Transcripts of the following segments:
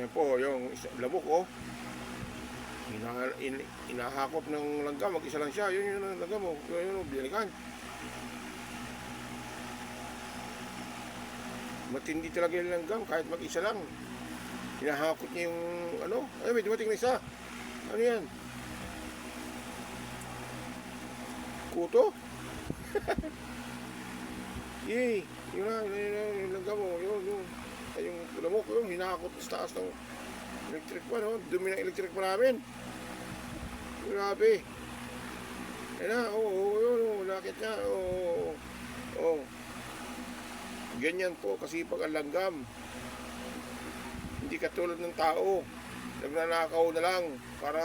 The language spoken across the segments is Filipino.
Ayan po, yung lamok, oh. Inahakop ng langgam, mag-isa lang siya. Yun yung langgam, oh. Yun, binalikan. Matindi talaga yung langgam, kahit mag-isa lang. Hinahakot niya yung, ano. Ay, may dumating na isa. Ano yan? Kuto? Yay! Yun na, yung langgam, oh. Yun. Ay, yung lamok, yun, hinahakot sa taas ng electric pan, oh. Dumi ng electric pan namin. Grabe. Ayun na, yun, nakit niya, ganyan po kasi pag ang langgam. Hindi katulad ng tao. Nagnanakaw na lang para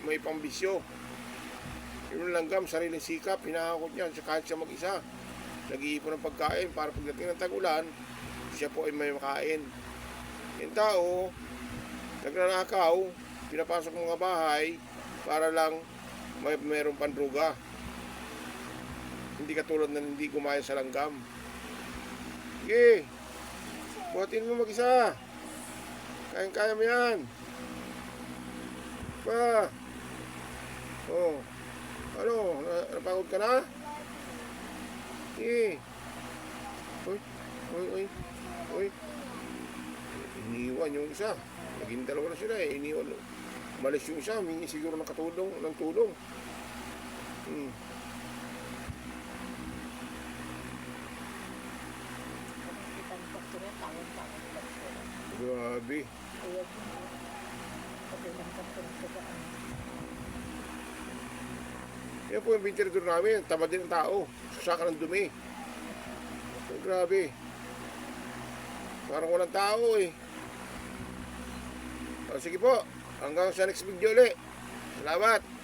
may pambisyo. Yung langgam, sariling sikap, hinahakot niya kahit siya mag-isa. Nag-iipon ng pagkain para pagdating ng tag-ulan, siya po ay may makain. Yung tao, nagnanakaw, pinapasok ng mga bahay para lang mayroong pandruga. Hindi katulad na hindi gumaya sa langgam. Sige, buhatin mo mag-isa. Kayang-kaya mo yan. Pa. Ano, napagod ka na? Sige. Uy. Iniwan yung isa. Naging dalawa na sila eh. Iniwan. Malis yung isa. Mingi siguro ng tulong. Grabe. Yan po yung ventilador namin. Tamad din ang tao. Susaka ng dumi. Grabe. Parang walang tao eh. Sige po. Hanggang sa next video ulit. Salamat.